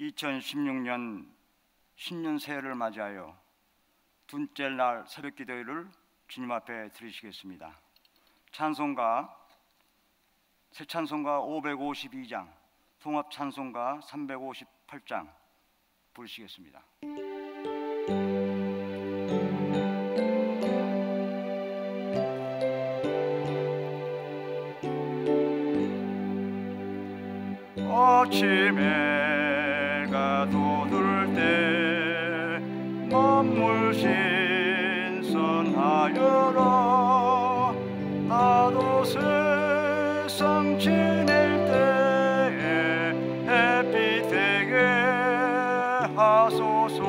2016년 신년 새해를 맞이하여 둘째 날 새벽 기도회를 주님 앞에 드리시겠습니다. 찬송가 새 찬송가 552장, 통합 찬송가 358장 부르시겠습니다. 아침에 해가 돋을 때 만물 신선하여라. 나도 세상 지낼 때에 햇빛 되게 하소서.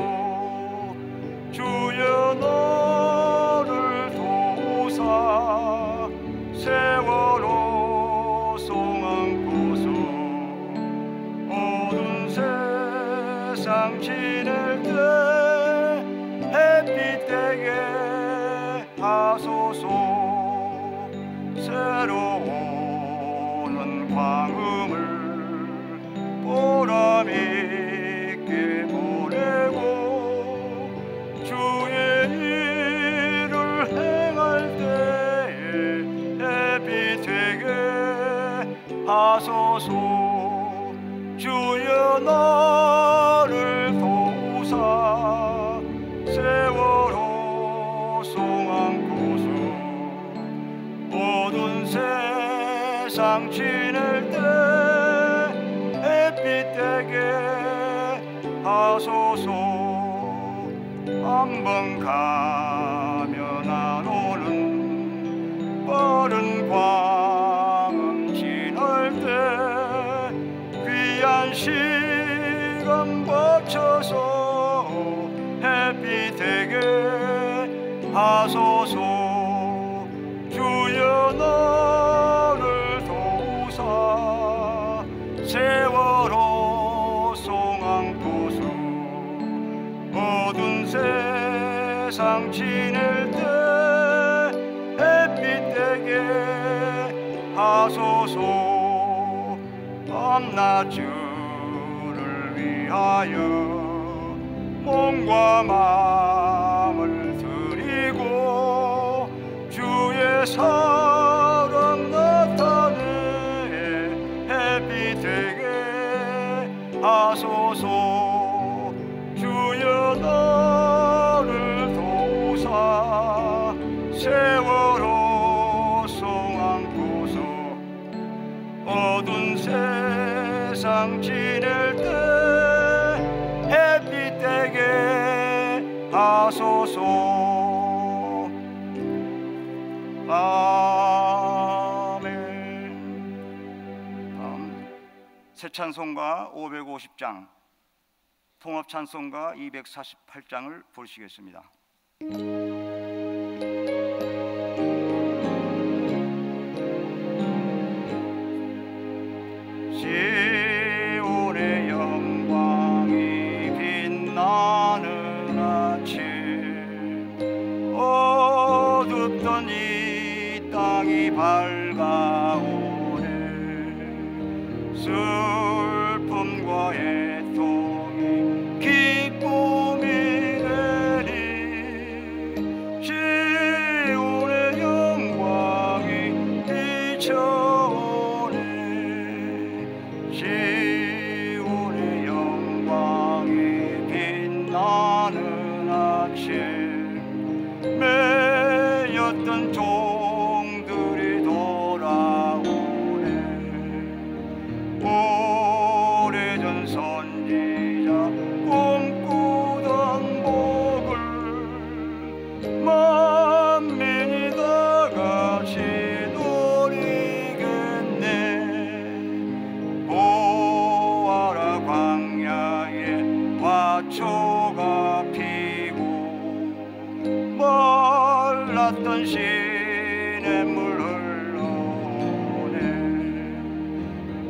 주여 너를 도우사 세월호 송안고서 어두운 세상 지낼 때 햇빛 되게 하소서. 새로 오는 광음을 보람 있게 보내고 주의 일을 행할 때에 햇빛 되게 하소서. 주여 나를 도우사 세월호 송안고서 어두운 세상 지낼 때 햇빛 되게 하소서. 한번 가면 안 오는 빠른 광음 지날 때 귀한 시간 바쳐서 햇빛 되게 하소서. 주여 나를 도우사 세월호 송안고서 어두운 세상 지낼 때 햇빛 되게 하소서. 밤낮주를 위하여 몸과 마음을 드리고 주의 사랑 나타내 햇빛 되게 하소서. 주여 나를 도우사 세월호 송안고서 어두운 세상 지낼 때 햇빛 되게 하소서. 아멘. 새 찬송가 550장, 통합 찬송가 248장을 부르시겠습니다. 시온의 영광이 빛나는 아침 어둡던 이 땅이 밝아오네. 슬픔과 애통이 기쁨이 되니 시온의 영광이 비춰오네. 시온의 영광이 빛나는 아침 매였던 종들이 돌아오네. 오래전 선지자 꿈꾸던 복을 만민이 다 같이 누리겠네. 보아라 광야에 화초가 피고 말랐던 시냇물 흘러오네.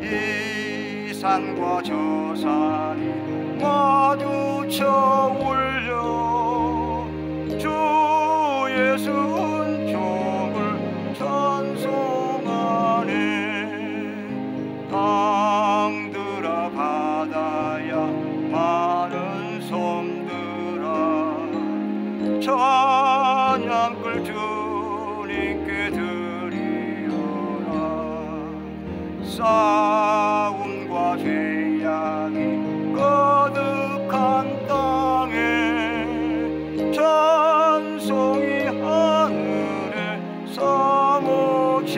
이 산과 저 산이 마주쳐 울려 주 예수 은총을 찬송하네. 강들아 바다야 싸움과 죄악이 거듭한 땅에 찬송이 하늘에 사모치네.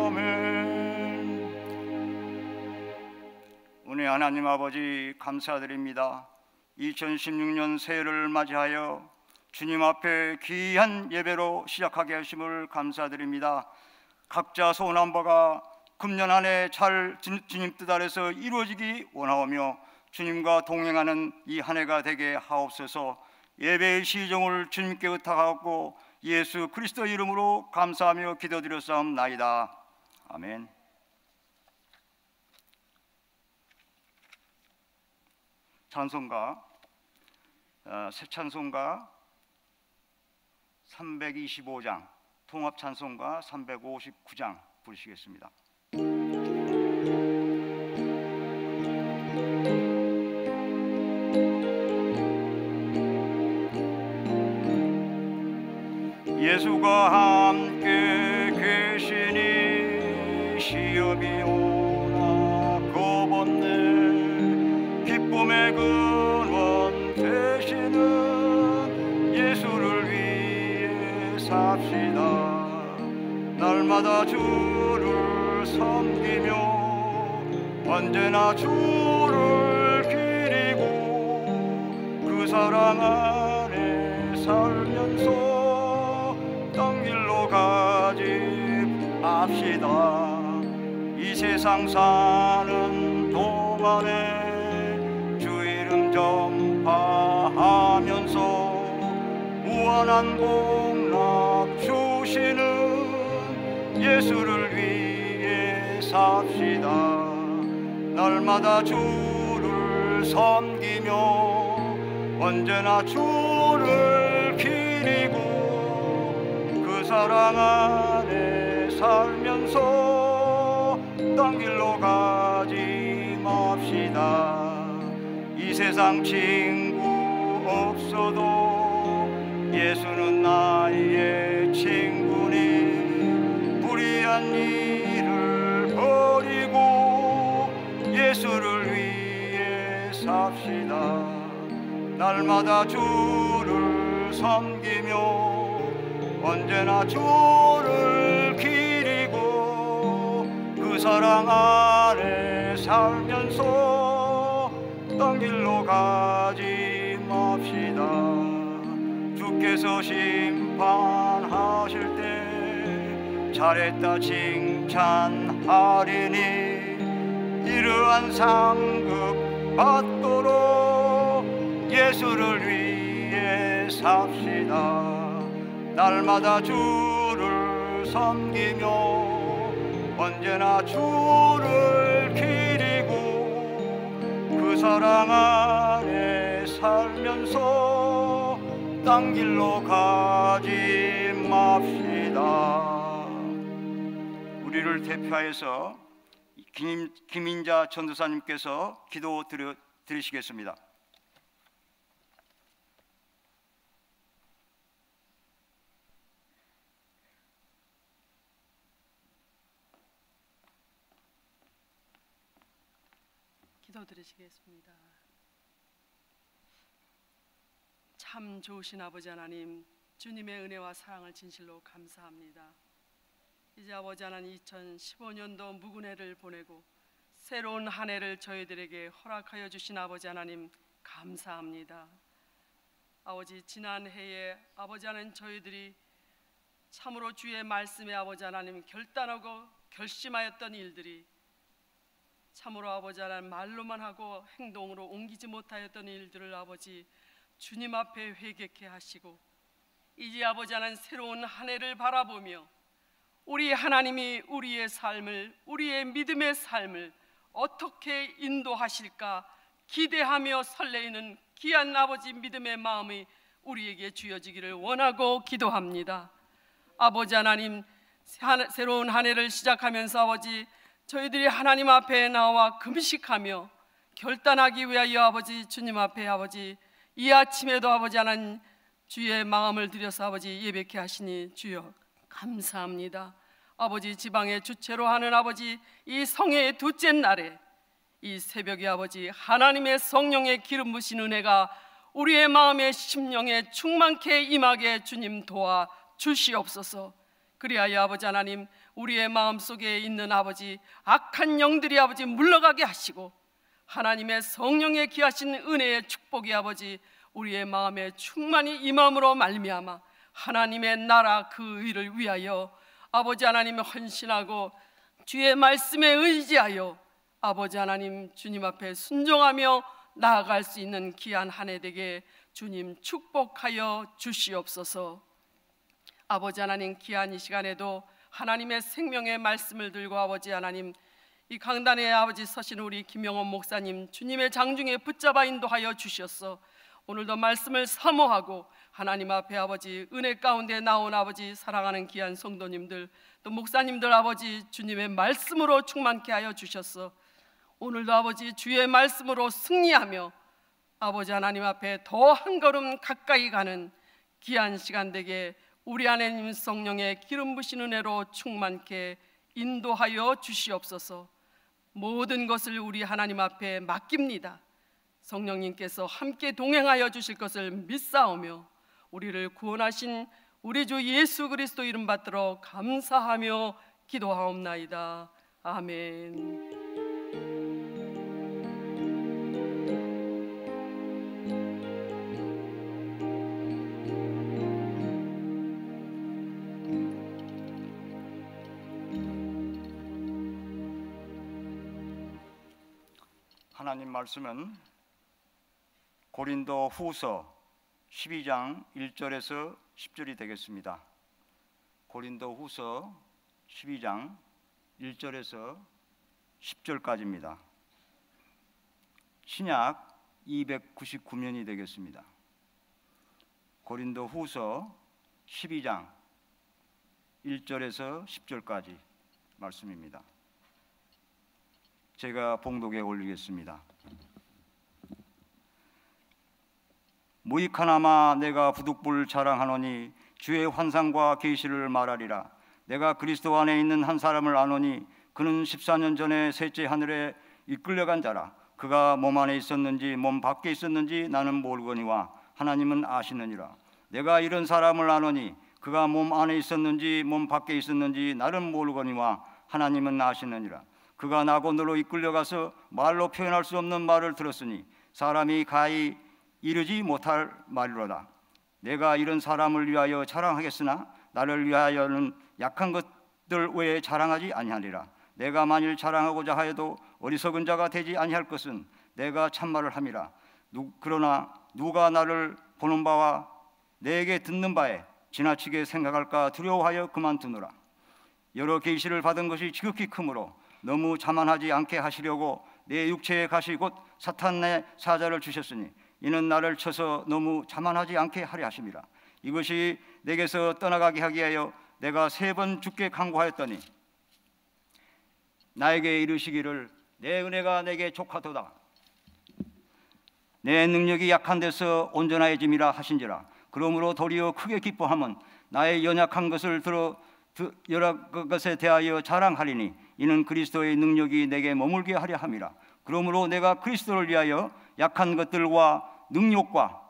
아멘. 은혜 하나님 아버지 감사드립니다. 2016년 새해를 맞이하여 주님 앞에 귀한 예배로 시작하게 하심을 감사드립니다. 각자 소원한 바가 금년 한 해 잘 주님 뜻 아래서 이루어지기 원하오며 주님과 동행하는 이 한 해가 되게 하옵소서. 예배의 시종을 주님께 의탁하고 예수 그리스도 이름으로 감사하며 기도드렸사옵나이다. 아멘. 찬송가 새 찬송가 325장, 통합 찬송가 359장 부르시겠습니다. 예수가 함께 계시니 시험이 오나 겁없네. 기쁨의 근원 되시는 예수를 위해 삽시다. 날마다 주를 섬기며 언제나 주를 기리고 그 사랑 안에 살면서 떤 길로 가지 합시다. 이 세상 사는 동안에 주 이름 전파하면서 무한한 복락 주시는 예수를 위해 삽시다. 날마다 주를 섬기며 언제나 주를 기리고 그 사랑 안에 살면서 딴 길로 가지 맙시다. 이 세상 친구 없어도 예수는 나의 친구니 불의한 일을 버리고 예수를 위해 삽시다. 날마다 주를 섬기며 언제나 주를 기리고 그 사랑 안에 살면서 딴 길로 가지 맙시다. 주께서 심판하실 때 잘했다 칭찬하리니 이러한 상급 받도록 예수를 위해 삽시다. 날마다 주를 섬기며 언제나 주를 기리고 그 사랑 안에 살면서 딴 길로 가지 맙시다. 우리를 대표하여서 김인자 전도사님께서 기도 드리시겠습니다. 기도드리시겠습니다. 참 좋으신 아버지 하나님, 주님의 은혜와 사랑을 진실로 감사합니다. 이제 아버지 하나님 2015년도 묵은 해를 보내고 새로운 한 해를 저희들에게 허락하여 주신 아버지 하나님 감사합니다. 아버지 지난 해에 아버지 하나님 저희들이 참으로 주의 말씀에 아버지 하나님 결단하고 결심하였던 일들이 참으로 아버지 하나님 말로만 하고 행동으로 옮기지 못하였던 일들을 아버지 주님 앞에 회개케 하시고 이제 아버지 하나님 새로운 한 해를 바라보며 우리 하나님이 우리의 삶을 우리의 믿음의 삶을 어떻게 인도하실까 기대하며 설레이는 귀한 아버지 믿음의 마음이 우리에게 주어지기를 원하고 기도합니다. 아버지 하나님 새로운 한 해를 시작하면서 아버지 저희들이 하나님 앞에 나와 금식하며 결단하기 위하여 아버지 주님 앞에 아버지 이 아침에도 아버지 하나님 주의 마음을 들여서 아버지 예배케 하시니 주여 감사합니다. 아버지 지방의 주체로 하는 아버지 이 성회의 둘째 날에 이 새벽에 아버지 하나님의 성령의 기름 부으신 은혜가 우리의 마음에 심령에 충만케 임하게 주님 도와 주시옵소서. 그리하여 아버지 하나님 우리의 마음속에 있는 아버지 악한 영들이 아버지 물러가게 하시고 하나님의 성령의 귀하신 은혜의 축복이 아버지 우리의 마음에 충만히 임함으로 말미암아 하나님의 나라 그 의를 위하여 아버지 하나님 헌신하고 주의 말씀에 의지하여 아버지 하나님 주님 앞에 순종하며 나아갈 수 있는 귀한 한 해 되게 주님 축복하여 주시옵소서. 아버지 하나님 귀한 이 시간에도 하나님의 생명의 말씀을 들고 아버지 하나님 이 강단에 아버지 서신 우리 김영원 목사님 주님의 장중에 붙잡아 인도하여 주셨어. 오늘도 말씀을 사모하고 하나님 앞에 아버지 은혜 가운데 나온 아버지 사랑하는 귀한 성도님들 또 목사님들 아버지 주님의 말씀으로 충만케 하여 주셨어. 오늘도 아버지 주의 말씀으로 승리하며 아버지 하나님 앞에 더 한 걸음 가까이 가는 귀한 시간 되게 우리 하나님 성령의 기름 부으신 은혜로 충만케 인도하여 주시옵소서. 모든 것을 우리 하나님 앞에 맡깁니다. 성령님께서 함께 동행하여 주실 것을 믿사오며 우리를 구원하신 우리 주 예수 그리스도 이름 받들어 감사하며 기도하옵나이다. 아멘. 하나님 말씀은 고린도 후서 12장 1절에서 10절이 되겠습니다. 고린도 후서 12장 1절에서 10절까지입니다. 신약 299면이 되겠습니다. 고린도 후서 12장 1절에서 10절까지 말씀입니다. 제가 봉독에 올리겠습니다. 무익하나마 내가 부득불 자랑하노니 주의 환상과 계시를 말하리라. 내가 그리스도 안에 있는 한 사람을 아노니 그는 14년 전에 셋째 하늘에 이끌려간 자라. 그가 몸 안에 있었는지 몸 밖에 있었는지 나는 모르거니와 하나님은 아시느니라. 내가 이런 사람을 아노니 그가 몸 안에 있었는지 몸 밖에 있었는지 나는 모르거니와 하나님은 아시느니라. 그가 낙원으로 이끌려가서 말로 표현할 수 없는 말을 들었으니 사람이 가히 이르지 못할 말이로다. 내가 이런 사람을 위하여 자랑하겠으나 나를 위하여는 약한 것들 외에 자랑하지 아니하리라. 내가 만일 자랑하고자 하여도 어리석은 자가 되지 아니할 것은 내가 참말을 함이라. 그러나 누가 나를 보는 바와 내게 듣는 바에 지나치게 생각할까 두려워하여 그만두노라. 여러 계시를 받은 것이 지극히 크므로 너무 자만하지 않게 하시려고 내 육체의 가시 곧 사탄의 사자를 주셨으니 이는 나를 쳐서 너무 자만하지 않게 하려 하심이라. 이것이 내게서 떠나가게 하기 위하여 내가 3번 주께 간구하였더니 나에게 이르시기를 내 은혜가 내게 족하도다. 내 능력이 약한 데서 온전하여짐이라 하신지라. 그러므로 도리어 크게 기뻐함은 나의 연약한 것을 여러 것에 대하여 자랑하리니 이는 그리스도의 능력이 내게 머물게 하려 함이라. 그러므로 내가 그리스도를 위하여 약한 것들과 능욕과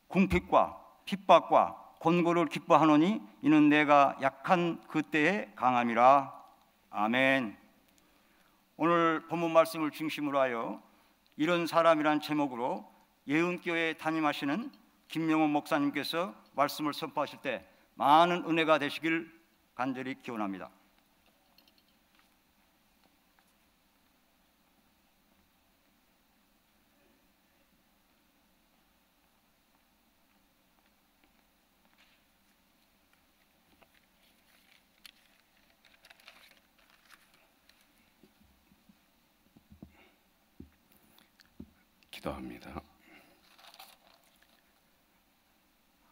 궁핍과 핍박과 곤고를 기뻐하노니 이는 내가 약한 그때의 강함이라. 아멘. 오늘 본문 말씀을 중심으로 하여 이런 사람이란 제목으로 예은교회 담임하시는 김명원 목사님께서 말씀을 선포하실 때 많은 은혜가 되시길 간절히 기원합니다. 기도합니다.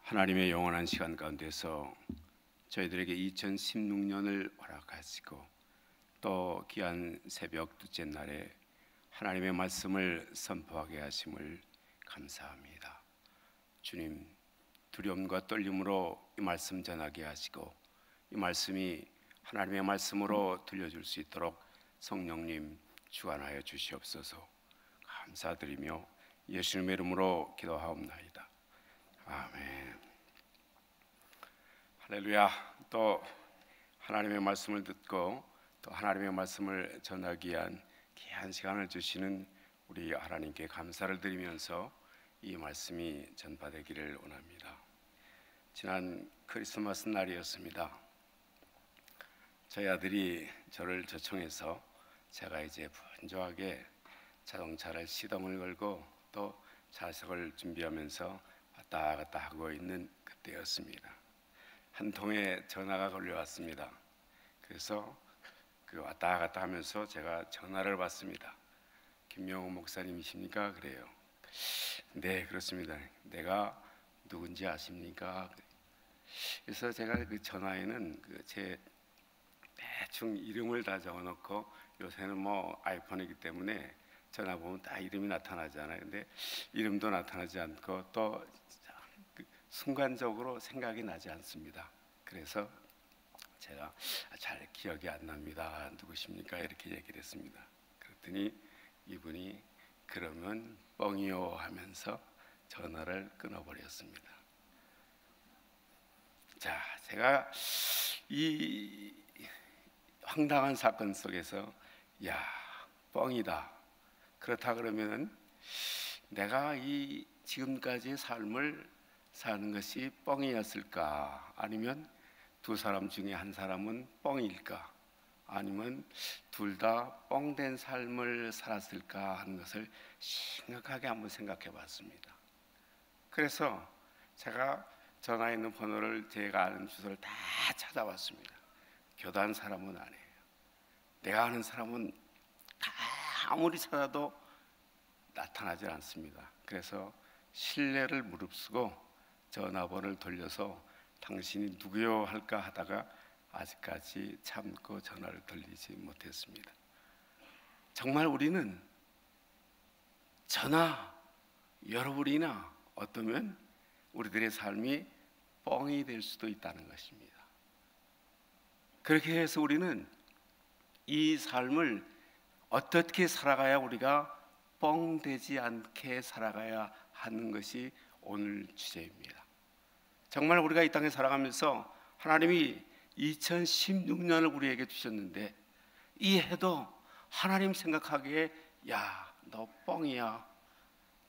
하나님의 영원한 시간 가운데서 저희들에게 2016년을 허락하시고 또 귀한 새벽 둘째 날에 하나님의 말씀을 선포하게 하심을 감사합니다. 주님, 두려움과 떨림으로 이 말씀 전하게 하시고 이 말씀이 하나님의 말씀으로 들려줄 수 있도록 성령님 주관하여 주시옵소서. 감사드리며 예수님의 이름으로 기도하옵나이다. 아멘. 할렐루야. 또 하나님의 말씀을 듣고 또 하나님의 말씀을 전하기 위한 귀한 시간을 주시는 우리 하나님께 감사를 드리면서 이 말씀이 전파되기를 원합니다. 지난 크리스마스 날이었습니다. 저희 아들이 저를 초청해서 제가 이제 분주하게 자동차를 시동을 걸고 또 좌석을 준비하면서 왔다 갔다 하고 있는 그때였습니다. 한 통의 전화가 걸려왔습니다. 그래서 그 왔다 갔다 하면서 제가 전화를 받습니다. 김명호 목사님이십니까? 그래요. 네, 그렇습니다. 내가 누군지 아십니까? 그래서 제가 그 전화에는 제 대충 이름을 다 적어놓고, 요새는 뭐 아이폰이기 때문에 전화 보면 다 이름이 나타나잖아요. 근데 이름도 나타나지 않고 또 순간적으로 생각이 나지 않습니다. 그래서 제가 잘 기억이 안 납니다. 누구십니까? 이렇게 얘기를 했습니다. 그랬더니 이분이 그러면 뻥이요 하면서 전화를 끊어버렸습니다. 자, 제가 이 황당한 사건 속에서 야, 뻥이다. 그렇다 그러면 내가 이 지금까지의 삶을 사는 것이 뻥이었을까? 아니면 두 사람 중에 한 사람은 뻥일까? 아니면 둘 다 뻥된 삶을 살았을까 하는 것을 심각하게 한번 생각해 봤습니다. 그래서 제가 전화에 있는 번호를 제가 아는 주소를 다 찾아봤습니다. 교단 사람은 아니에요. 내가 아는 사람은 다 아무리 찾아도 나타나지 않습니다. 그래서 신뢰를 무릅쓰고 전화번호를 돌려서 당신이 누구요 할까 하다가 아직까지 참고 전화를 돌리지 못했습니다. 정말 우리는 저나 여러분이나 어쩌면 우리들의 삶이 뻥이 될 수도 있다는 것입니다. 그렇게 해서 우리는 이 삶을 어떻게 살아가야 우리가 뻥되지 않게 살아가야 하는 것이 오늘 주제입니다. 정말 우리가 이 땅에 살아가면서 하나님이 2016년을 우리에게 주셨는데 이 해도 하나님 생각하기에 야, 너 뻥이야.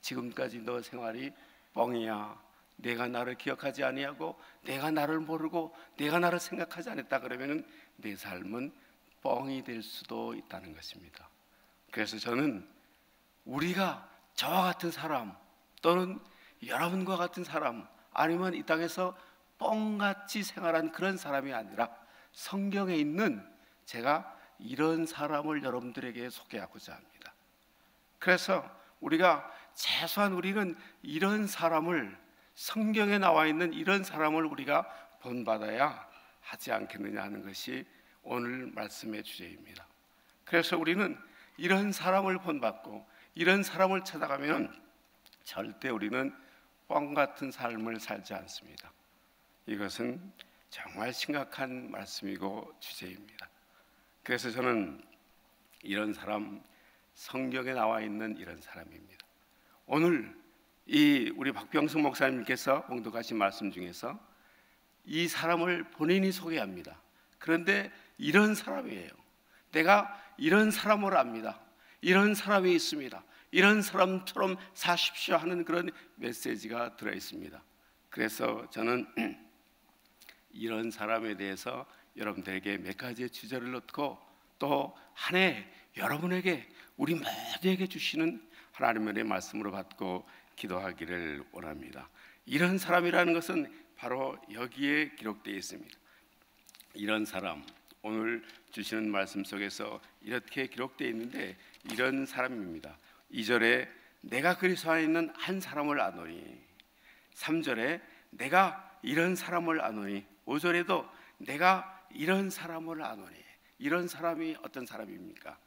지금까지 너 생활이 뻥이야. 내가 나를 기억하지 아니하고 내가 나를 모르고 내가 나를 생각하지 않았다 그러면 내 삶은 뻥이 될 수도 있다는 것입니다. 그래서 저는 우리가 저와 같은 사람 또는 여러분과 같은 사람 아니면 이 땅에서 뻥같이 생활한 그런 사람이 아니라 성경에 있는 제가 이런 사람을 여러분들에게 소개하고자 합니다. 그래서 우리가 최소한 우리는 이런 사람을 성경에 나와 있는 이런 사람을 우리가 본받아야 하지 않겠느냐 하는 것이 오늘 말씀의 주제입니다. 그래서 우리는 이런 사람을 본받고 이런 사람을 찾아가면 절대 우리는 뻥 같은 삶을 살지 않습니다. 이것은 정말 심각한 말씀이고 주제입니다. 그래서 저는 이런 사람, 성경에 나와 있는 이런 사람입니다. 오늘 이 우리 박병승 목사님께서 봉독하신 말씀 중에서 이 사람을 본인이 소개합니다. 그런데 이런 사람이에요. 내가 이런 사람을 압니다. 이런 사람이 있습니다. 이런 사람처럼 사십시오 하는 그런 메시지가 들어있습니다. 그래서 저는 이런 사람에 대해서 여러분들에게 몇 가지의 주제를 넣고 또 한 해 여러분에게 우리 모두에게 주시는 하나님의 말씀으로 받고 기도하기를 원합니다. 이런 사람이라는 것은 바로 여기에 기록되어 있습니다. 이런 사람, 오늘 주시는 말씀 속에서 이렇게 기록되어 있는데 이런 사람입니다. 2절에 내가 그리스도 안에 있는 한 사람을 아노니, 3절에 내가 이런 사람을 아노니, 5절에도 내가 이런 사람을 아노니. 이런 사람이 어떤 사람입니까?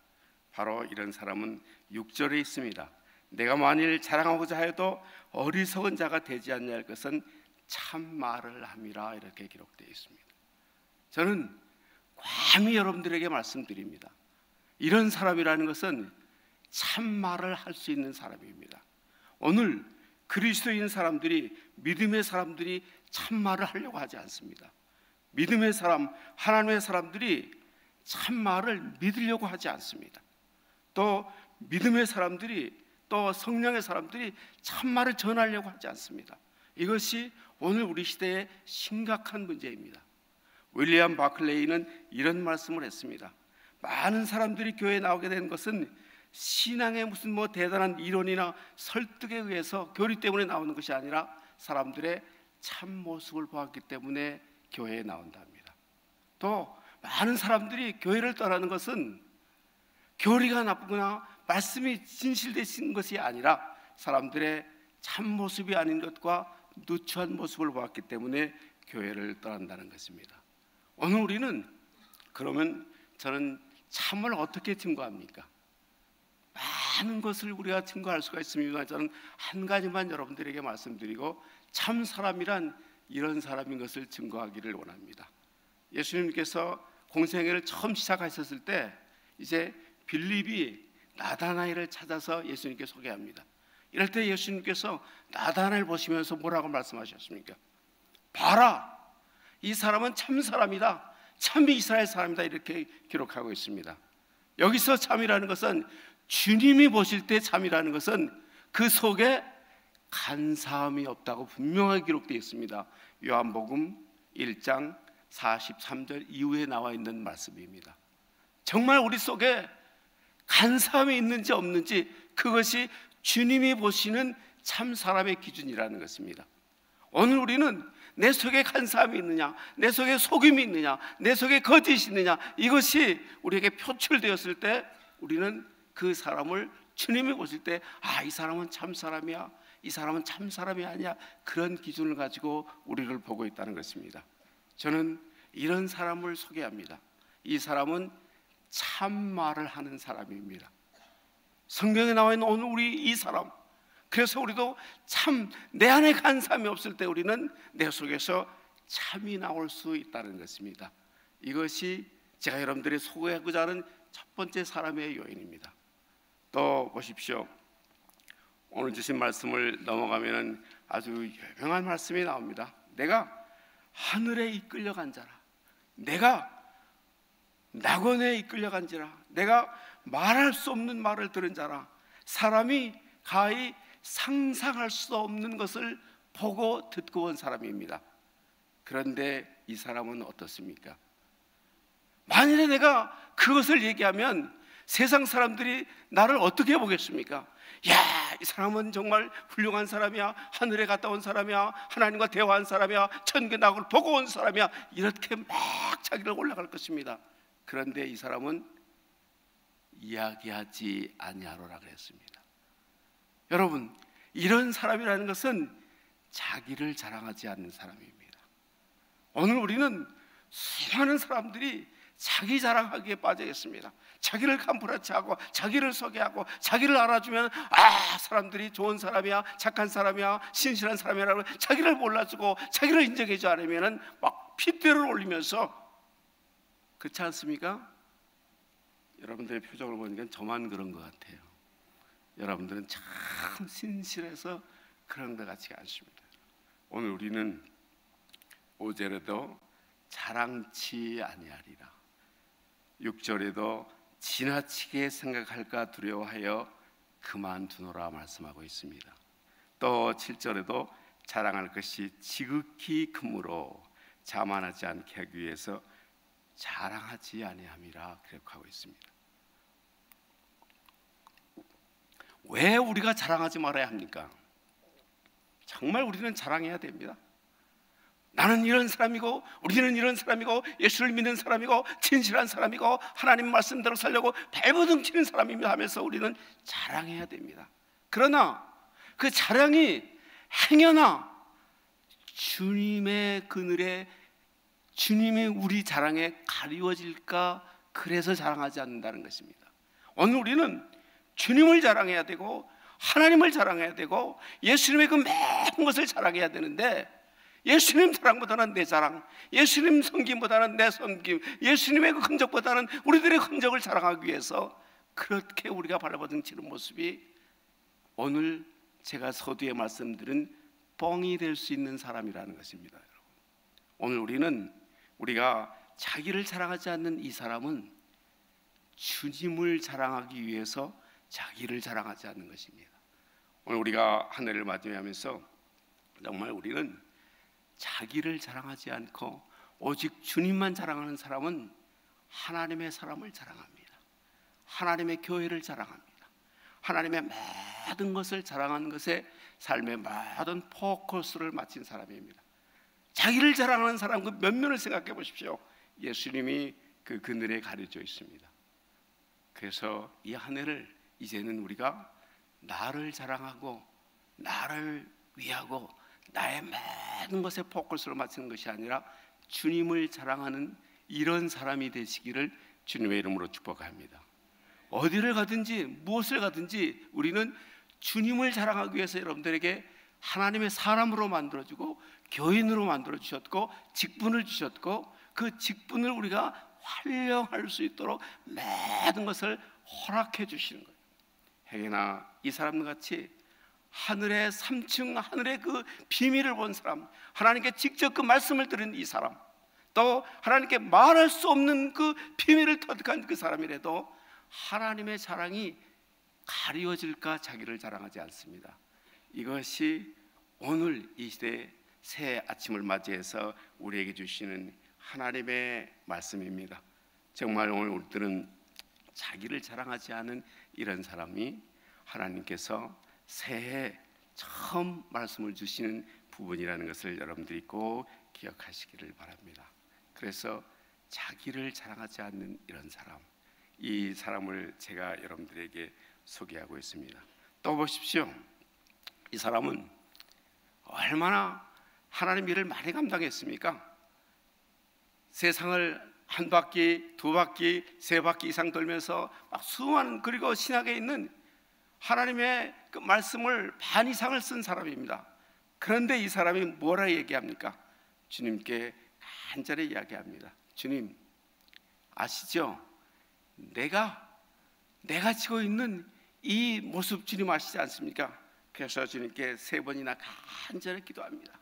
바로 이런 사람은 6절에 있습니다. 내가 만일 자랑하고자 해도 어리석은 자가 되지 않냐 할 것은 참말을 함이라 이렇게 기록되어 있습니다. 저는 감히 여러분들에게 말씀드립니다. 이런 사람이라는 것은 참말을 할 수 있는 사람입니다. 오늘 그리스도인 사람들이, 믿음의 사람들이 참말을 하려고 하지 않습니다. 믿음의 사람, 하나님의 사람들이 참말을 믿으려고 하지 않습니다. 또 믿음의 사람들이, 또 성령의 사람들이 참말을 전하려고 하지 않습니다. 이것이 오늘 우리 시대의 심각한 문제입니다. 윌리엄 바클레이는 이런 말씀을 했습니다. 많은 사람들이 교회에 나오게 된 것은 신앙의 무슨 대단한 이론이나 설득에 의해서, 교리 때문에 나오는 것이 아니라 사람들의 참 모습을 보았기 때문에 교회에 나온다 합니다. 또 많은 사람들이 교회를 떠나는 것은 교리가 나쁘거나 말씀이 진실되신 것이 아니라 사람들의 참 모습이 아닌 것과 누추한 모습을 보았기 때문에 교회를 떠난다는 것입니다. 오늘 우리는 그러면 저는 참을 어떻게 증거합니까? 많은 것을 우리가 증거할 수가 있습니다. 저는 한 가지만 여러분들에게 말씀드리고, 참 사람이란 이런 사람인 것을 증거하기를 원합니다. 예수님께서 공생애를 처음 시작하셨을 때 이제 빌립이 나다나엘을 찾아서 예수님께 소개합니다. 이럴 때 예수님께서 나다나엘 보시면서 뭐라고 말씀하셨습니까? 봐라, 이 사람은 참 사람이다, 참 이스라엘 사람이다, 이렇게 기록하고 있습니다. 여기서 참이라는 것은, 주님이 보실 때 참이라는 것은 그 속에 간사함이 없다고 분명하게 기록되어 있습니다. 요한복음 1장 43절 이후에 나와 있는 말씀입니다. 정말 우리 속에 간사함이 있는지 없는지, 그것이 주님이 보시는 참 사람의 기준이라는 것입니다. 오늘 우리는 내 속에 간사함이 있느냐, 내 속에 속임이 있느냐, 내 속에 거짓이 있느냐, 이것이 우리에게 표출되었을 때 우리는 그 사람을 주님이 보실 때, 이 사람은 참 사람이야, 이 사람은 참 사람이 아니야, 그런 기준을 가지고 우리를 보고 있다는 것입니다. 저는 이런 사람을 소개합니다. 이 사람은 참말을 하는 사람입니다. 성경에 나와 있는 오늘 우리 이 사람, 그래서 우리도 참 내 안에 간사함이 없을 때 우리는 내 속에서 참이 나올 수 있다는 것입니다. 이것이 제가 여러분들이 소개하고자 하는 첫 번째 사람의 요인입니다. 또 보십시오. 오늘 주신 말씀을 넘어가면 아주 유명한 말씀이 나옵니다. 내가 하늘에 이끌려간 자라, 내가 낙원에 이끌려간 자라, 내가 말할 수 없는 말을 들은 자라, 사람이 가히 상상할 수 없는 것을 보고 듣고 온 사람입니다. 그런데 이 사람은 어떻습니까? 만일에 내가 그것을 얘기하면 세상 사람들이 나를 어떻게 보겠습니까? 야, 이 사람은 정말 훌륭한 사람이야, 하늘에 갔다 온 사람이야, 하나님과 대화한 사람이야, 천국의 낙을 보고 온 사람이야, 이렇게 막 자기를 올라갈 것입니다. 그런데 이 사람은 이야기하지 아니하노라 그랬습니다. 여러분, 이런 사람이라는 것은 자기를 자랑하지 않는 사람입니다. 오늘 우리는 수많은 사람들이 자기 자랑하기에 빠져 있습니다. 자기를 간부라치하고 자기를 소개하고 자기를 알아주면 사람들이 좋은 사람이야, 착한 사람이야, 신실한 사람이라고 자기를 몰라주고 자기를 인정해주지 않으면 막 핏대를 올리면서, 그렇지 않습니까? 여러분들의 표정을 보니까 저만 그런 것 같아요. 여러분들은 참 신실해서 그런 것 같지가 않습니다. 오늘 우리는 5절에도 자랑치 아니하리라, 6절에도 지나치게 생각할까 두려워하여 그만두노라 말씀하고 있습니다. 또 7절에도 자랑할 것이 지극히 크므로 자만하지 않게 하기 위해서 자랑하지 아니함이라 기록하고 있습니다. 왜 우리가 자랑하지 말아야 합니까? 정말 우리는 자랑해야 됩니다. 나는 이런 사람이고, 우리는 이런 사람이고, 예수를 믿는 사람이고, 진실한 사람이고, 하나님 말씀대로 살려고 발버둥 치는 사람이며 하면서 우리는 자랑해야 됩니다. 그러나 그 자랑이 행여나 주님의 그늘에, 주님의 우리 자랑에 가리워질까, 그래서 자랑하지 않는다는 것입니다. 오늘 우리는 주님을 자랑해야 되고, 하나님을 자랑해야 되고, 예수님의 그 모든 것을 자랑해야 되는데, 예수님 사랑보다는 내 자랑, 예수님 섬김보다는 내 섬김, 예수님의 그 흔적보다는 우리들의 흔적을 자랑하기 위해서 그렇게 우리가 발버둥치는 모습이 오늘 제가 서두에 말씀드린 뻥이 될 수 있는 사람이라는 것입니다. 오늘 우리가 자기를 자랑하지 않는 이 사람은 주님을 자랑하기 위해서 자기를 자랑하지 않는 것입니다. 오늘 우리가 한 해를 맞이하면서 정말 우리는 자기를 자랑하지 않고 오직 주님만 자랑하는 사람은 하나님의 사람을 자랑합니다. 하나님의 교회를 자랑합니다. 하나님의 모든 것을 자랑하는 것에 삶의 모든 포커스를 맞춘 사람입니다. 자기를 자랑하는 사람 그 면면을 생각해 보십시오. 예수님이 그 그늘에 가려져 있습니다. 그래서 이 한 해를 이제는 우리가 나를 자랑하고 나를 위하고 나의 모든 것에 포커스를 맞추는 것이 아니라 주님을 자랑하는 이런 사람이 되시기를 주님의 이름으로 축복합니다. 어디를 가든지 무엇을 가든지 우리는 주님을 자랑하기 위해서 여러분들에게 하나님의 사람으로 만들어주고 교인으로 만들어주셨고 직분을 주셨고 그 직분을 우리가 활용할 수 있도록 모든 것을 허락해 주시는 거예요. 행여나 이 사람같이 하늘의 3층 하늘의 그 비밀을 본 사람, 하나님께 직접 그 말씀을 들은 이 사람, 또 하나님께 말할 수 없는 그 비밀을 터득한 그 사람이라도 하나님의 자랑이 가리워질까 자기를 자랑하지 않습니다. 이것이 오늘 이 시대 새 아침을 맞이해서 우리에게 주시는 하나님의 말씀입니다. 정말 오늘 우리들은 자기를 자랑하지 않은 이런 사람이 하나님께서 새해 처음 말씀을 주시는 부분이라는 것을 여러분들이 꼭 기억하시기를 바랍니다. 그래서 자기를 자랑하지 않는 이런 사람, 이 사람을 제가 여러분들에게 소개하고 있습니다. 또 보십시오. 이 사람은 얼마나 하나님 일을 많이 감당했습니까? 세상을 한 바퀴, 두 바퀴, 세 바퀴 이상 돌면서 막 수많은, 그리고 신약에 있는 하나님의 그 말씀을 반 이상을 쓴 사람입니다. 그런데 이 사람이 뭐라 얘기합니까? 주님께 간절히 이야기합니다. 주님, 아시죠? 내가 지고 있는 이 모습 주님 아시지 않습니까? 그래서 주님께 3번이나 간절히 기도합니다.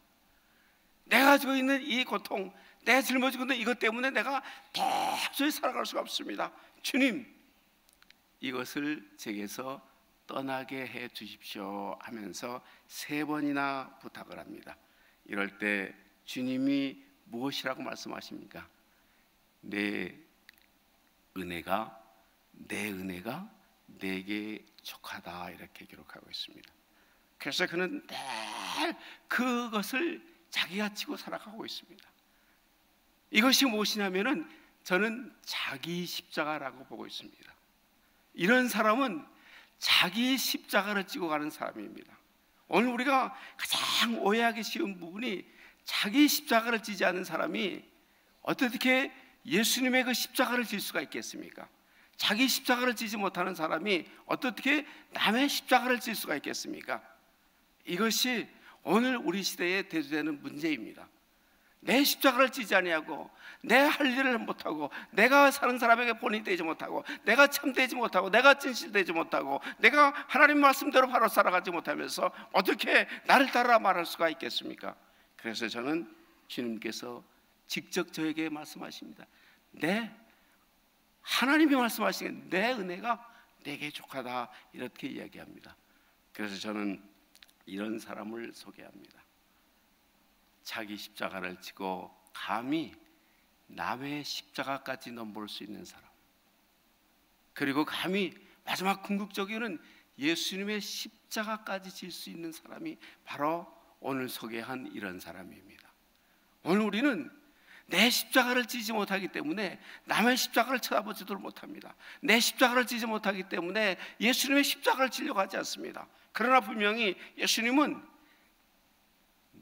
내가 가지고 있는 이 고통, 내가 짊어지고 있는 이것 때문에 내가 도저히 살아갈 수가 없습니다. 주님, 이것을 제게서 떠나게 해 주십시오 하면서 3번이나 부탁을 합니다. 이럴 때 주님이 무엇이라고 말씀하십니까? 내 은혜가 내게 족하다, 이렇게 기록하고 있습니다. 그래서 그는 늘 그것을 자기가 지고 살아가고 있습니다. 이것이 무엇이냐면은 저는 자기 십자가라고 보고 있습니다. 이런 사람은 자기 십자가를 지고 가는 사람입니다. 오늘 우리가 가장 오해하기 쉬운 부분이 자기 십자가를 지지 않은 사람이 어떻게 예수님의 그 십자가를 질 수가 있겠습니까? 자기 십자가를 지지 못하는 사람이 어떻게 남의 십자가를 질 수가 있겠습니까? 이것이 오늘 우리 시대에 대두되는 문제입니다. 내 십자가를 지지 아니하고 내 할 일을 못하고 내가 사는 사람에게 본이 되지 못하고 내가 참되지 못하고 내가 진실되지 못하고 내가 하나님 말씀대로 바로 살아가지 못하면서 어떻게 나를 따라 말할 수가 있겠습니까? 그래서 저는 주님께서 직접 저에게 말씀하십니다. 하나님이 말씀하시는 내 은혜가 내게 족하다, 이렇게 이야기합니다. 그래서 저는 이런 사람을 소개합니다. 자기 십자가를 지고 감히 남의 십자가까지 넘볼 수 있는 사람, 그리고 감히 마지막 궁극적으로는 예수님의 십자가까지 질 수 있는 사람이 바로 오늘 소개한 이런 사람입니다. 오늘 우리는 내 십자가를 지지 못하기 때문에 남의 십자가를 쳐다보지도 못합니다. 내 십자가를 지지 못하기 때문에 예수님의 십자가를 지려고 하지 않습니다. 그러나 분명히 예수님은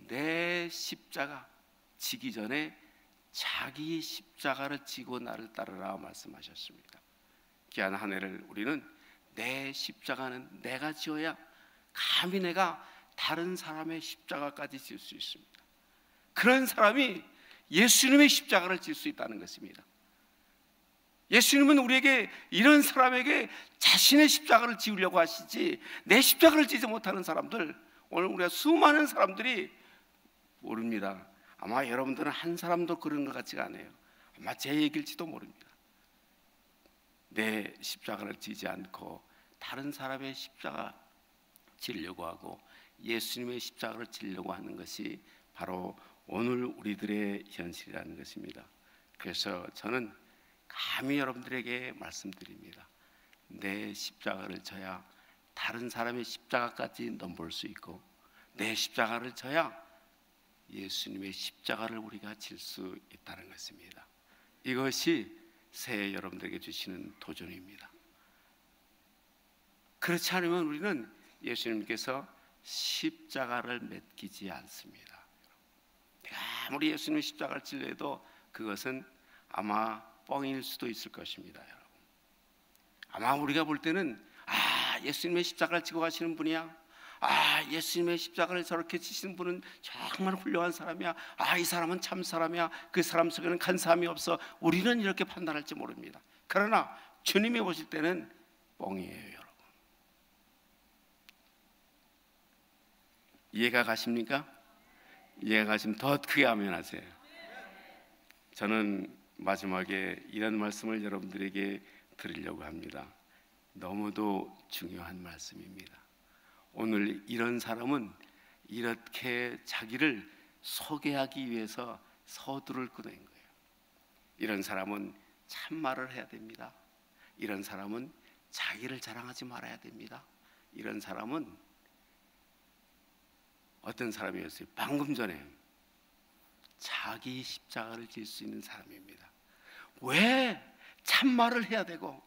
내 십자가 지기 전에 자기 십자가를 지고 나를 따르라 말씀하셨습니다. 귀한 한 해를 우리는 내 십자가는 내가 지어야 감히 내가 다른 사람의 십자가까지 질 수 있습니다. 그런 사람이 예수님의 십자가를 질 수 있다는 것입니다. 예수님은 우리에게, 이런 사람에게 자신의 십자가를 지으려고 하시지, 내 십자가를 지지 못하는 사람들, 오늘 우리가 수많은 사람들이 모릅니다. 아마 여러분들은 한 사람도 그런 것 같지가 않아요. 아마 제 얘기일지도 모릅니다. 내 십자가를 지지 않고 다른 사람의 십자가 지려고 하고 예수님의 십자가를 지려고 하는 것이 바로 오늘 우리들의 현실이라는 것입니다. 그래서 저는 감히 여러분들에게 말씀드립니다. 내 십자가를 져야 다른 사람의 십자가까지 넘볼 수 있고, 내 십자가를 져야 예수님의 십자가를 우리가 질 수 있다는 것입니다. 이것이 새해 여러분들에게 주시는 도전입니다. 그렇지 않으면 우리는 예수님께서 십자가를 맡기지 않습니다. 내가 아무리 예수님의 십자가를 지려 해도 그것은 아마 뻥일 수도 있을 것입니다. 여러분, 아마 우리가 볼 때는 예수님의 십자가를 지고 가시는 분이야, 예수님의 십자가를 저렇게 지시는 분은 정말 훌륭한 사람이야, 이 사람은 참 사람이야, 그 사람 속에는 간사함이 없어, 우리는 이렇게 판단할지 모릅니다. 그러나 주님이 보실 때는 뻥이에요. 여러분, 이해가 가십니까? 이해가 가시면 더 크게 아멘 하세요. 저는 마지막에 이런 말씀을 여러분들에게 드리려고 합니다. 너무도 중요한 말씀입니다. 오늘 이런 사람은 이렇게 자기를 소개하기 위해서 서두를 꺼낸 거예요. 이런 사람은 참말을 해야 됩니다. 이런 사람은 자기를 자랑하지 말아야 됩니다. 이런 사람은 어떤 사람이었어요? 방금 전에 자기 십자가를 질 수 있는 사람입니다. 왜 참말을 해야 되고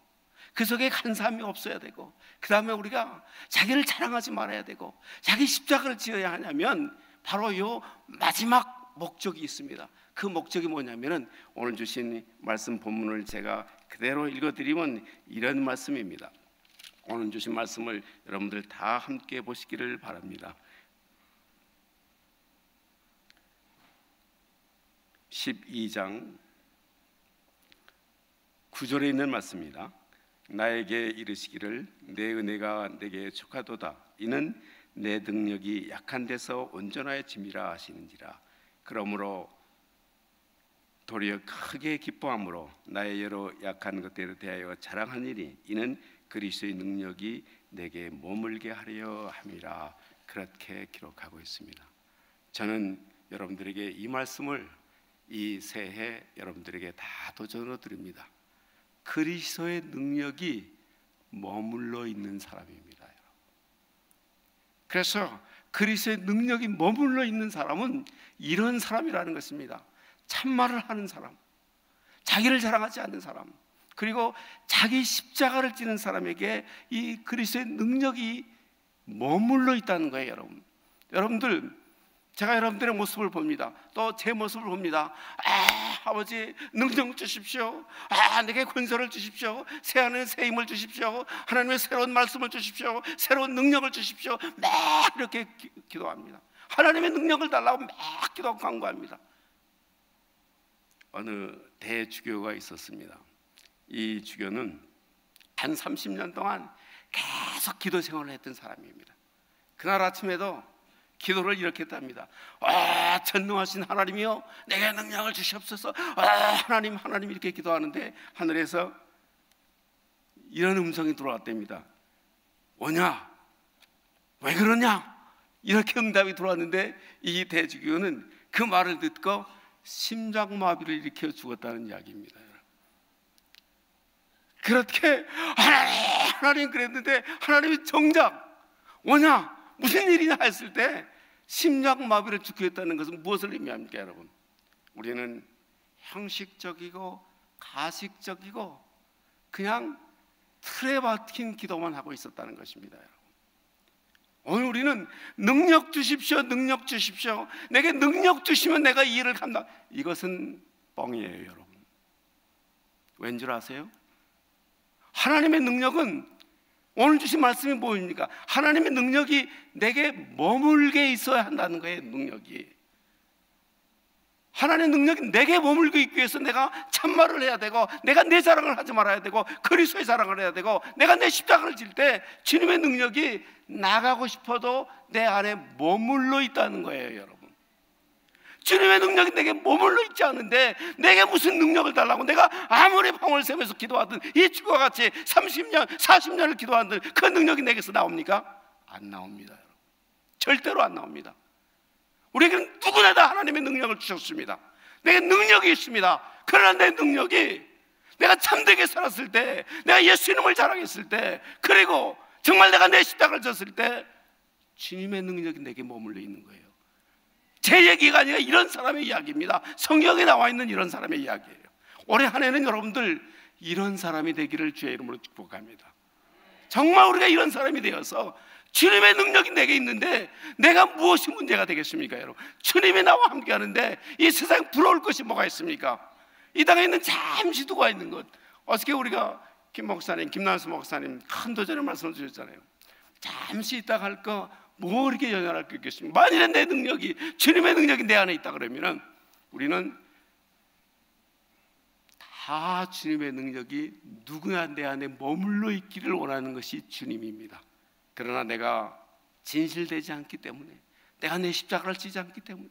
그 속에 간사함이 없어야 되고 그 다음에 우리가 자기를 자랑하지 말아야 되고 자기 십자가를 지어야 하냐면 바로 이 마지막 목적이 있습니다. 그 목적이 뭐냐면은 오늘 주신 말씀 본문을 제가 그대로 읽어드리면 이런 말씀입니다. 오늘 주신 말씀을 여러분들 다 함께 보시기를 바랍니다. 12장 9절에 있는 말씀입니다. 나에게 이르시기를 내 은혜가 내게 족하도다. 이는 내 능력이 약한 데서 온전하여짐이라 하시는지라. 그러므로 도리어 크게 기뻐함으로 나의 여러 약한 것들에 대하여 자랑하니니 이는 그리스도의 능력이 내게 머물게 하려 함이라. 그렇게 기록하고 있습니다. 저는 여러분들에게 이 말씀을 이 새해 여러분들에게 다 도전으로 드립니다. 그리스도의 능력이 머물러 있는 사람입니다. 그래서 그리스도의 능력이 머물러 있는 사람은 이런 사람이라는 것입니다. 참말을 하는 사람, 자기를 자랑하지 않는 사람, 그리고 자기 십자가를 지는 사람에게 이 그리스도의 능력이 머물러 있다는 거예요. 여러분들 제가 여러분들의 모습을 봅니다. 또 제 모습을 봅니다. 아버지 능력 주십시오. 내게 권세를 주십시오. 새하늘 새 힘을 주십시오. 하나님의 새로운 말씀을 주십시오. 새로운 능력을 주십시오. 막 이렇게 기도합니다. 하나님의 능력을 달라고 막 기도하고 간구합니다. 어느 대주교가 있었습니다. 이 주교는 한 30년 동안 계속 기도 생활을 했던 사람입니다. 그날 아침에도 기도를 이렇게 했답니다. 전능하신 하나님이여 내게 능력을 주시옵소서. 하나님 이렇게 기도하는데 하늘에서 이런 음성이 들어왔답니다. 뭐냐? 왜 그러냐? 이렇게 응답이 들어왔는데 이 대주교는 그 말을 듣고 심장마비를 일으켜 죽었다는 이야기입니다. 그렇게 하나님 그랬는데 하나님이 정작 뭐냐? 무슨 일이냐 했을 때 심장마비를 죽였다는 것은 무엇을 의미합니까? 여러분, 우리는 형식적이고 가식적이고 그냥 틀에 박힌 기도만 하고 있었다는 것입니다. 여러분, 오늘 우리는 능력 주십시오, 능력 주십시오, 내게 능력 주시면 내가 이 일을 감당. 이것은 뻥이에요. 여러분, 왠 줄 아세요? 하나님의 능력은 오늘 주신 말씀이 뭐입니까? 하나님의 능력이 내게 머물게 있어야 한다는 거예요. 능력이 하나님의 능력이 내게 머물고 있기 위해서 내가 참말을 해야 되고, 내가 내 자랑을 하지 말아야 되고, 그리스도의 자랑을 해야 되고, 내가 내 십자가를 질 때 주님의 능력이 나가고 싶어도 내 안에 머물러 있다는 거예요, 여러분. 주님의 능력이 내게 머물러 있지 않은데 내게 무슨 능력을 달라고, 내가 아무리 방울 세면서 기도하든 이 축과 같이 30년, 40년을 기도하든 그 능력이 내게서 나옵니까? 안 나옵니다, 여러분. 절대로 안 나옵니다. 우리에게는 누구나 다 하나님의 능력을 주셨습니다. 내게 능력이 있습니다. 그러나 내 능력이 내가 참되게 살았을 때, 내가 예수 이름을 자랑했을 때, 그리고 정말 내가 내 십자가를 졌을 때 주님의 능력이 내게 머물러 있는 거예요. 제 얘기가 아니라 이런 사람의 이야기입니다. 성경에 나와 있는 이런 사람의 이야기예요. 올해 한 해는 여러분들 이런 사람이 되기를 주의 이름으로 축복합니다. 정말 우리가 이런 사람이 되어서 주님의 능력이 내게 있는데 내가 무엇이 문제가 되겠습니까, 여러분? 주님이 나와 함께 하는데 이 세상에 부러울 것이 뭐가 있습니까? 이 땅에 있는 잠시 두고 있는 것. 어저께 우리가 김 목사님, 김남수 목사님 한도 전에 말씀을 주셨잖아요. 잠시 있다가 할 거 뭐 이렇게 연연할 게 있겠습니까? 만일에 내 능력이, 주님의 능력이 내 안에 있다 그러면은 우리는 다 주님의 능력이 누구나 내 안에 머물러 있기를 원하는 것이 주님입니다. 그러나 내가 진실되지 않기 때문에, 내가 내 십자가를 지지 않기 때문에,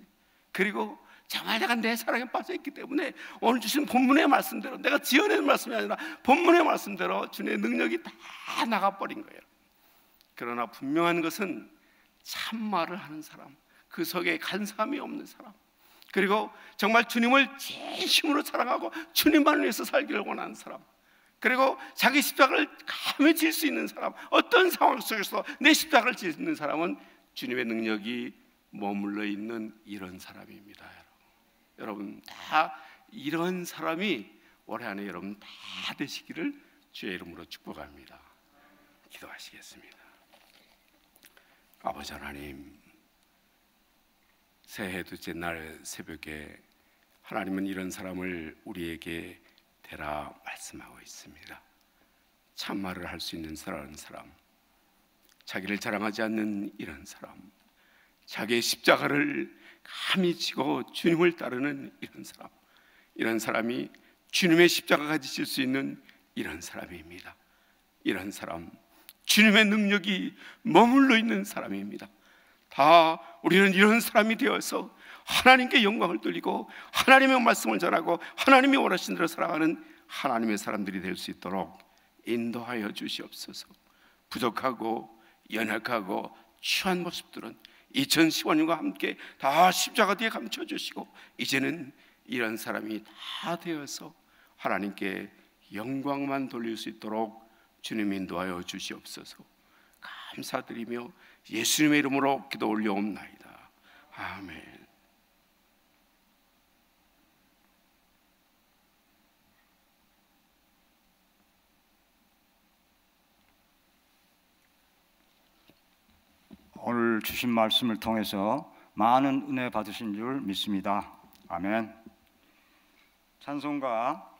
그리고 정말 내가 내 사랑에 빠져있기 때문에 오늘 주신 본문의 말씀대로, 내가 지어낸 말씀이 아니라 본문의 말씀대로 주님의 능력이 다 나가버린 거예요. 그러나 분명한 것은 참말을 하는 사람, 그 속에 간사함이 없는 사람, 그리고 정말 주님을 진심으로 사랑하고 주님만을 위해서 살기를 원하는 사람, 그리고 자기 십자가를 감히 질 수 있는 사람, 어떤 상황 속에서 내 십자가를 짓는 사람은 주님의 능력이 머물러 있는 이런 사람입니다. 여러분 다 이런 사람이 올해 안에 여러분 다 되시기를 주의 이름으로 축복합니다. 기도하시겠습니다. 아버지 하나님, 새해 둘째 날 새벽에 하나님은 이런 사람을 우리에게 대라 말씀하고 있습니다. 참말을 할 수 있는 사람, 자기를 자랑하지 않는 이런 사람, 자기의 십자가를 감히 지고 주님을 따르는 이런 사람이 주님의 십자가까지 질 수 있는 이런 사람입니다. 이런 사람, 주님의 능력이 머물러 있는 사람입니다. 다 우리는 이런 사람이 되어서 하나님께 영광을 돌리고 하나님의 말씀을 전하고 하나님이 원하신 대로 살아가는 하나님의 사람들이 될 수 있도록 인도하여 주시옵소서. 부족하고 연약하고 취한 모습들은 2015년과 함께 다 십자가 뒤에 감춰주시고 이제는 이런 사람이 다 되어서 하나님께 영광만 돌릴 수 있도록 주님 인도하여 주시옵소서. 감사드리며 예수님의 이름으로 기도 올려옵나이다. 아멘. 오늘 주신 말씀을 통해서 많은 은혜 받으신 줄 믿습니다. 아멘. 찬송가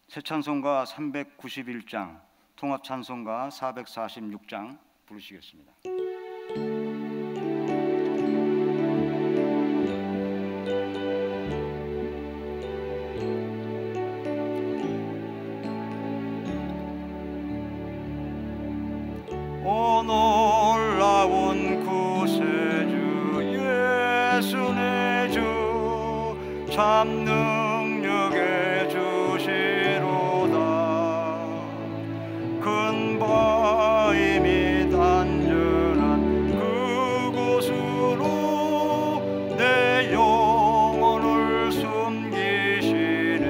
새 찬송가 391장, 통합 찬송가 446장 부르시겠습니다. 오 놀라운 구세주 예수 내 주, 참 능력의 주시로다. 큰 바위 및 안전한 그곳으로 내 영혼을 숨기시네.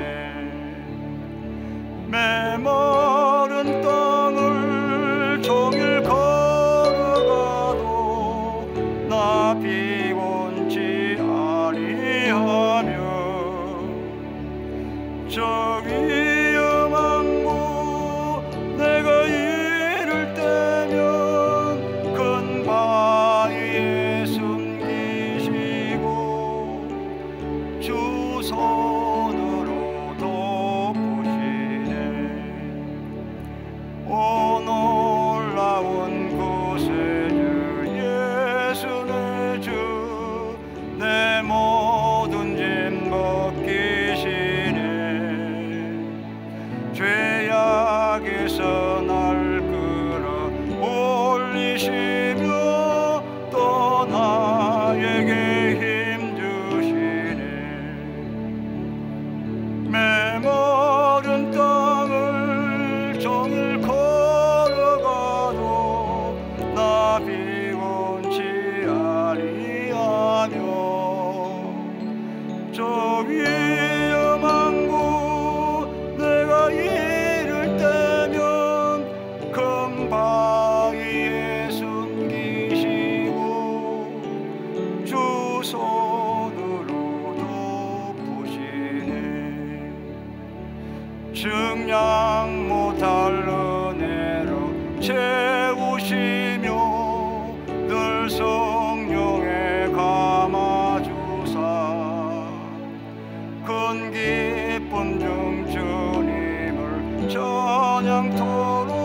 메마른 땅을 종일 걸어가도 나 피곤치 아니하며 저 위험한 곳 내가 이를 때면 큰 바위에 숨기시고 주 손으로 덮으시네. 바닥에서 날 끌어 올리시며 또 나에게 힘 주시네. 메마른 땅을 종일 걸어가도 나 비곤치 아니하며 저 위험한 곳 내가 이를 때면 큰 바위에 숨기시고 주 손으로 덮으시네. 증량 못할 은혜로 채우시며 늘 성령에 감아주사 큰 기쁨 중 주님을 찬양토록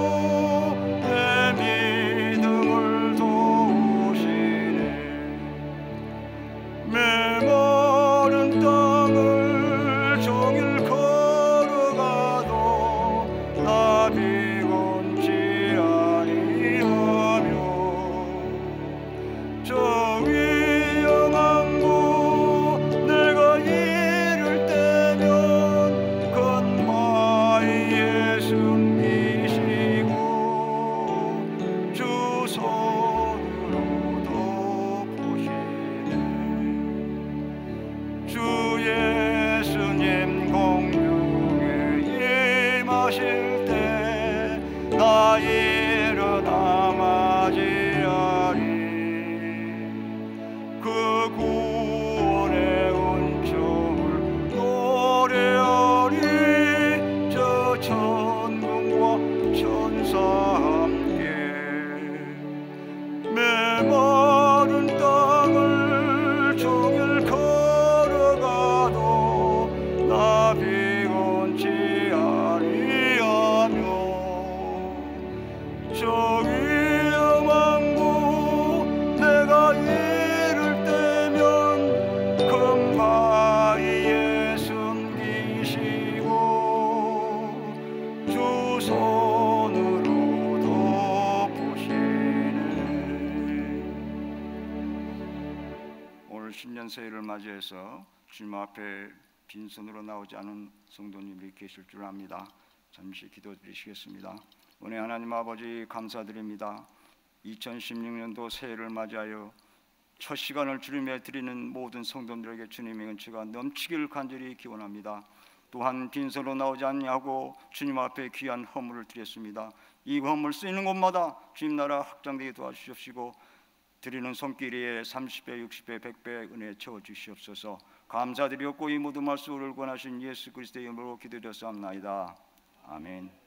내 믿음을 도우시네. 메마른 땅을 종일 걸어가도 나 비곤치 아니하며 저 위험한 곳 내가 이를 때면 큰 바위에 숨기시고 주 손으로 덮으시네. 주 예수님 공중에 임하실 때 나 일어나 맞이하리. 그 구원의 은총을 노래하리. 저 천군과 천사 함께 메마른 땅을 종일 걸어가도 나 비곤치 아니하며 저 위험한 곳 내가 이를 때면 큰 바위에 숨기시고 주 손으로 덮으시네. 오늘 신년 새해를 맞이해서 주님 앞에 빈손으로 나오지 않은 성도님들이 계실 줄 압니다. 잠시 기도드리시겠습니다. 은혜 하나님 아버지 감사드립니다. 2016년도 새해를 맞이하여 첫 시간을 주님에 드리는 모든 성도들에게 주님의 은혜가 넘치기를 간절히 기원합니다. 또한 빈손으로 나오지 않냐고 주님 앞에 귀한 허물을 드렸습니다. 이 허물 쓰이는 곳마다 주님 나라 확장되게 도와주시옵시고 드리는 손길에 30배, 60배, 100배 은혜 채워주시옵소서. 감사드리옵고 이 모든 말씀을 권하신 예수 그리스도의 이름으로 기도드렸사옵나이다. 아멘.